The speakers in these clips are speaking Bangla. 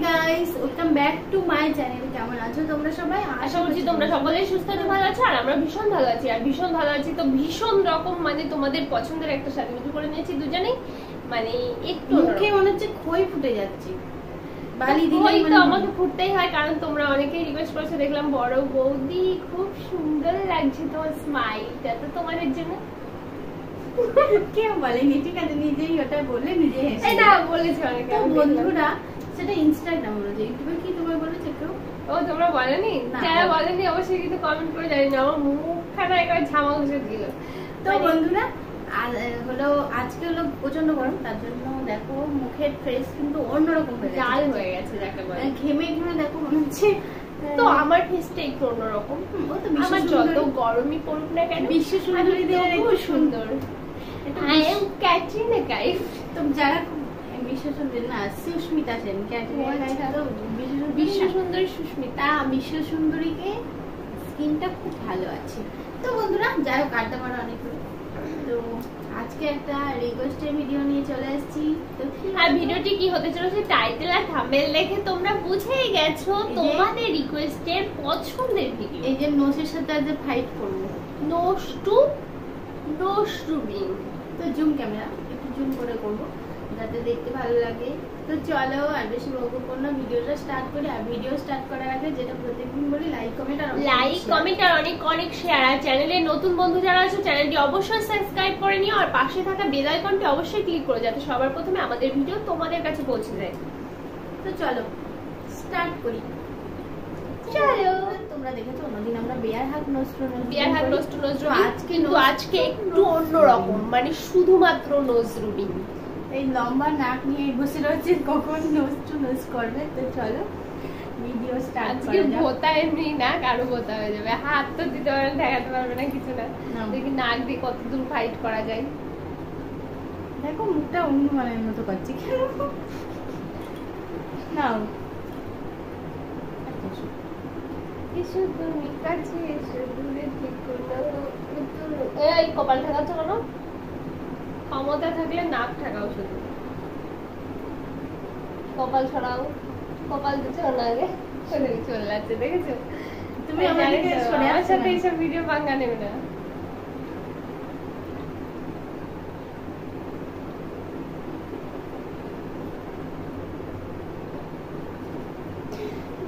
Guys, welcome back to my channel. কেমন আছো তোমরা সবাই? আশা করছি তোমরা সকলেই সুস্থ আছো, ভালো আছো। আর আমরা ভীষণ ভালো আছি, আর ভীষণ ভালো আছি তো ভীষণ রকম মানে তোমাদের পছন্দের একটা সাজুগুজু করে নিয়েছি দুজনেই। মানে একটু মুখে মনে হচ্ছে খই ফুটে যাচ্ছে। বালি দিলেই দিলেই তো আমাকে ফুটতেই হয়, কারণ তোমরা অনেকেই রিকোয়েস্ট করেছো। দেখলাম বড় বৌদি খুব সুন্দর লাগছে তোমার স্মাইলটা, তো তোমাদের জন্য কেউ বলেনি, ঠিক আছে? নিজেই ওটা বলে নিজে হেসে না বলেছে অনেকে। তো বন্ধুরা, সেটা ইনস্টাগ্রাম বলেছে, ইউটিউবে কি তোমার বলেছে কেউ? ও তোমরা বলেনি? যারা বলেনি অবশ্যই কিন্তু কমেন্ট করে জানি না, আমার মুখখানা একবার ঝামা ঘষে দিল। তো বন্ধুরা, আর হলো আজকে হলো প্রচন্ড গরম, তার জন্য দেখো মুখের ফেস কিন্তু অন্যরকম হয়ে গেছে, লাল হয়ে গেছে যাকে বলে। ঘেমে ঘেমে দেখো মনে হচ্ছে। তো আমার ফেসটা একটু অন্যরকম। ও তো আমার যত গরমই পড়ুক না কেন, বিশ্ব সুন্দরীদের খুব সুন্দর। I am Katrina Kaif। তো যারা বিশ্ব সুন্দরী না, সুস্মিতা সেন, ক্যাটরিনা কাইফ তো বিশ্ব সুন্দরী সুস্মিতা। বিশ্ব সুন্দরীকে স্কিনটা খুব ভালো আছে। তো বন্ধুরা, যাই হোক, আড্ডা মারা অনেক হলো। তো আজকে একটা রিকোয়েস্টের ভিডিও নিয়ে চলে এসেছি। তো আর ভিডিওটি কি হতে চলেছে টাইটেল আর থাম্বনেল দেখে তোমরা বুঝেই গেছো, তোমাদের রিকোয়েস্টের পছন্দের ভিডিও। এই যে নোসের সাথে আজ ফাইট করবো, নোস টু বিং। তো জুম ক্যামেরা একটু জুম করে করবো যাতে দেখতে ভালো লাগে। তো চলো আর বেশি বকবক না, ভিডিওটা স্টার্ট করি। আর ভিডিও স্টার্ট করার আগে যেটা প্রত্যেকদিন বলি, লাইক কমেন্ট আর অনেক অনেক শেয়ার। আর চ্যানেলে নতুন বন্ধু যারা আছো, চ্যানেলটি অবশ্যই সাবস্ক্রাইব করে নিও, আর পাশে থাকা বেল আইকনটি অবশ্যই ক্লিক করো যাতে সবার প্রথমে আমাদের ভিডিও তোমাদের কাছে পৌঁছে যায়। তো চলো স্টার্ট করি। চলো। তোমরা দেখেছো অন্যদিন আমরা বিয়ার হাত নষ্ট আজকে একটু অন্যরকম, মানে শুধুমাত্র নোজ রুবিং। এই লম্বা নাক নিয়ে বসে রয়েছে, কখন নোজ টু নোজ করবে। তো চলো ভিডিও স্টার্ট করা যাক। ভোতা এমনি নাক আরো ভোতা হয়ে যাবে, হাত তো দিতে পারবে না, দেখাতে পারবে না কিছু না। দেখি নাক দিয়ে কত দূর ফাইট করা যায়। দেখো মুখটা অনুমানের মতো করছে কেন? নাও এসো তুমি কাছে এসো, দূরে থেকো না। এই কপাল ঠেকাচ্ছ কেন? ক্ষমতা থাকলে নাক ঠেকাও, শুধু কপাল ছড়াও। কপাল দিচ্ছ না আগে, চলে যাচ্ছে, দেখেছো? তুমি আমার সাথে এইসব ভিডিও বাংলা নেবে না।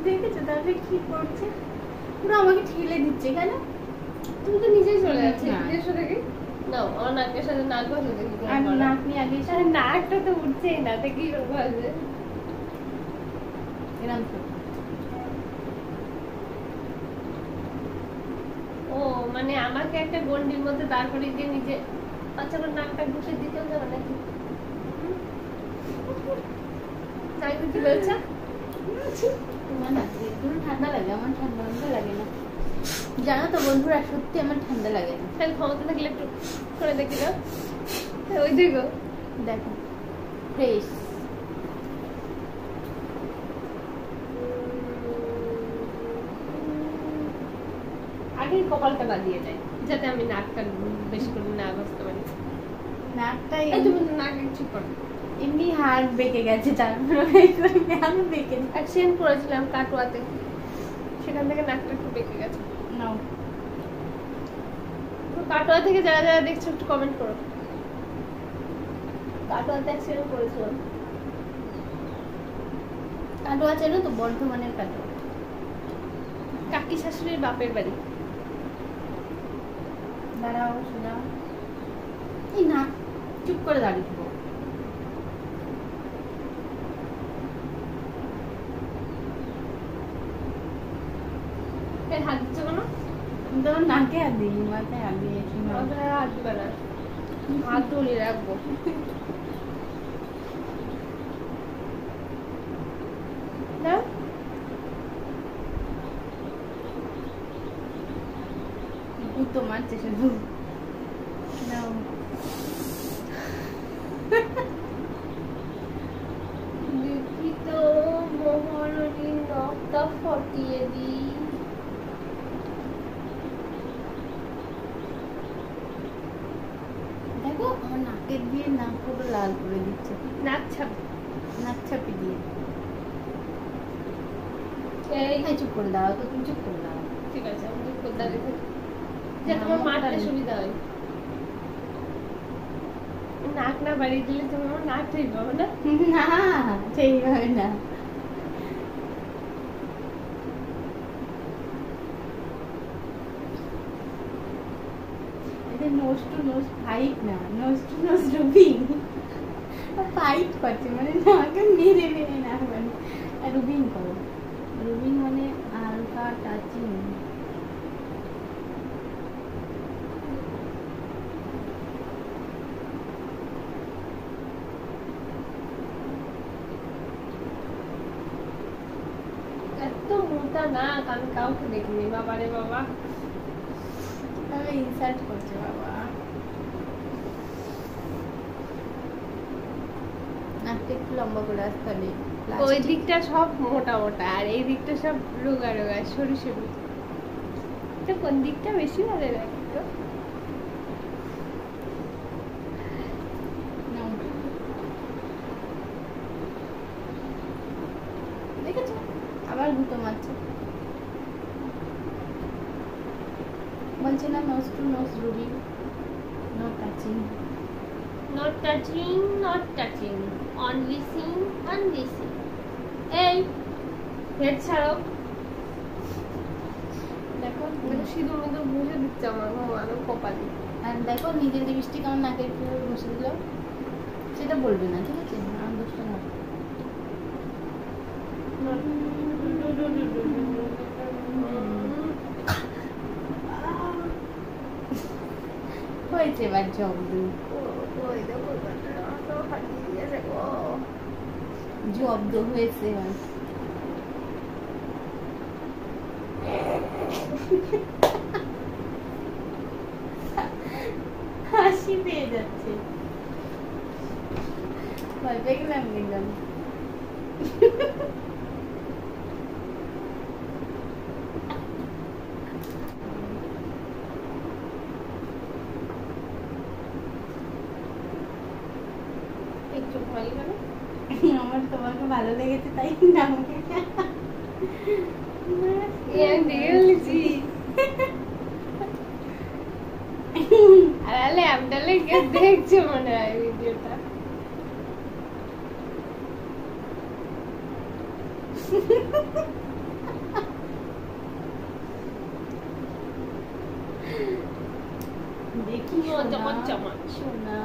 দেখেছো তাহলে কি করছে? পুরো আমাকে ঠেলে দিচ্ছে কেন? তুমি তো নিজেই চলে যাচ্ছে নিজস্ব থেকে। না, আমার নাকের সাথে নাক বসে দেখি, নাক নিয়ে আগে নাকটা তো উঠছেই না, তো কি করবো? আসবে এরকম ও, মানে আমাকে একটা গন্ডির মধ্যে দাঁড় করিয়ে দিয়ে নিজে বাচ্চা করে নাকটা ঘুষে দিতেও যাবে নাকি? তাই কি বলছে? তোমার নাকে একটু ঠান্ডা লাগে, আমার ঠান্ডা লাগে না, জানো তো বন্ধুরা, সত্যি আমার ঠান্ডা লাগে না। তাহলে ক্ষমতা থাকলে একটু করে দেখি না। ওই দেখো, দেখো ফ্রেশ। আগে কপালটা বাঁধিয়ে দেয় যাতে আমি নাকটা বেশি করে না বসতে পারি। নাকটাই তুমি নাক ঠিক করো। এমনি হাড় বেঁকে গেছে, তারপরে আমি বেঁকে অ্যাক্সিডেন্ট করেছিলাম কাটোয়াতে, সেখান থেকে নাকটা একটু বেঁকে গেছে। নাও, কাটোয়া থেকে যারা যারা দেখছো একটু কমেন্ট করো। কাটোয়াতে অ্যাক্সিডেন্ট করেছিলাম। কাটোয়া চেনো তো? বর্ধমানের কাটোয়া, কাকি শাশুড়ির বাপের বাড়ি। দাঁড়াও শোনা, এই না চুপ করে দাঁড়িয়ে থাকো। হাত দিচ্ছ কেন? আমি তো নাকে হাত দিই, মাথায় হাত দিয়েছি। হাত দিবে না, হাত তুলে রাখবো। তো মারছে শুধু। নাও, লিখিত মোহরণী নখটা ফটিয়ে দিই। দেখো আমার নাকের দিয়ে নাক পুরো লাল করে দিচ্ছে, নাক ছাপ নাক ছাপি দিয়ে। এই চুপ করে দাও তো, তুমি চুপ করে দাও। ঠিক আছে, আমি চুপ করে দাঁড়িয়ে থাকি, যে তোমার মারতে সুবিধা হয়। নাক না বাড়িয়ে দিলে তুমি আমার নাক ঠিক পাবো না। না ঠিক হবে না। এটা নোজ টু নোজ ফাইট না, নোজ টু নোজ রুবিং ফাইট করছে, মানে নাকে মেরে মেরে না, মানে রুবিং করো। রুবিং মানে হালকা টাচিং। এত মোটা নাক আমি কাউকে দেখিনি, বাবা রে বাবা। তবে ইনসাল্ট করছে বাবা। নাকটা একটু লম্বা করে আসতে হবে। ওই দিকটা সব মোটা মোটা আর এই দিকটা সব রোগা রোগা সরু সরু। এটা কোন দিকটা বেশি ভালো লাগে তো? দেখেছো আবার গুঁতো মারছে। বলছে না nose to nose rubbing, no touching. Not touching, not touching. Only seeing, only seeing. এই হেড ছাড়ো। দেখো সিঁদুর মতো বুঝে দিচ্ছে আমার ভগবান কপালে। আর দেখো নিজের লিপস্টিক আমার নাকে একটু বসে দিল, সেটা বলবে না, ঠিক আছে? আমার দোষটা না। হয়েছে এবার জব্দ, জব্দ হয়েছে এবার। হাসি পেয়ে যাচ্ছে, ভয় পেয়ে গেলাম গেলাম। একটু ভয় গেল। আমার তোমাকে ভালো লেগেছে তাই না আমাকে আরে আমডালে কে দেখছে মনে হয় ভিডিওটা। দেখি চমক চমক শোনা।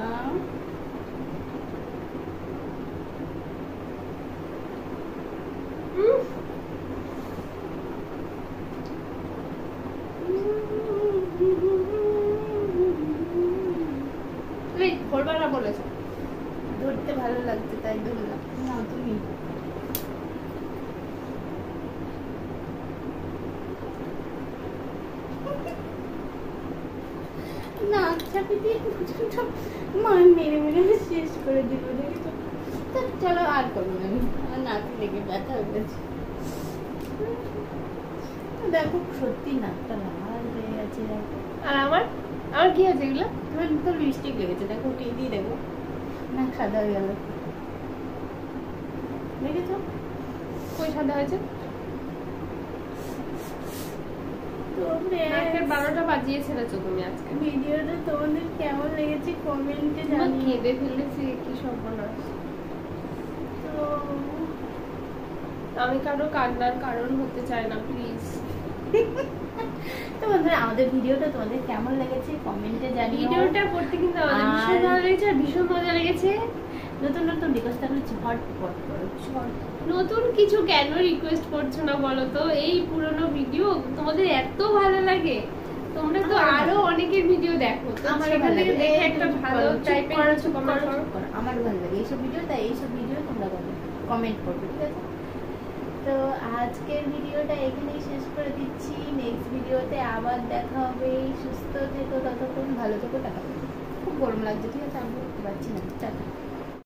ভোরবেলা বলেছে ধরতে ভালো লাগছে তাই ধরলাম। না তুমি না চাপি দিয়ে মান মেরে মেরে শেষ করে দিল, দেখেছো? তো চলো আর করবো না, আমার নাকে লেগে ব্যথা হয়ে গেছে। দেখো সত্যি নাকটা লাল হয়ে গেছে। দেখো আর আমার আমার কি আছে এগুলো? তোমার তো লিপস্টিক লেগেছে, দেখো উঠিয়ে দিয়ে দেখো নাক সাদা হয়ে গেল, দেখেছো? কই সাদা হয়েছে? নাকের 12টা বাজিয়ে ছেড়েছো তুমি আজকে। ভিডিওটা তোমাদের কেমন লেগেছে কমেন্টে জানি। জানিয়ে। কেঁদে ফেলেছি, কি সর্বনাশ। তো আমি কারো কান্নার কারণ হতে চাই না, প্লিজ। তো বন্ধুরা আমাদের ভিডিওটা তোমাদের কেমন লেগেছে কমেন্টে জানিও। ভিডিওটা করতে কিন্তু আমাদের ভীষণ ভালো লেগেছে আর ভীষণ মজা লেগেছে। নতুন নতুন রিকোয়েস্ট থাকলে ঝটপট করো, নতুন কিছু কেন রিকোয়েস্ট করছো না বলো তো? এই পুরনো ভিডিও তোমাদের এত ভালো লাগে, তোমরা তো আরো অনেকের ভিডিও দেখো, তো সেখান থেকে দেখে একটা ভালো টাইপের কিছু কমেন্ট করো। আমার ভালো লাগে এইসব ভিডিও, তাই এইসব ভিডিও তোমরা কমেন্ট করবে, ঠিক আছে? তো আজকের ভিডিওটা এখানেই শেষ করে দিচ্ছি। নেক্সট ভিডিওতে আবার দেখা হবে। সুস্থ থেকো, ততক্ষণ ভালো থেকো, টাটা। খুব গরম লাগছে, ঠিক আছে? আমি করতে পারছি না, টাটা।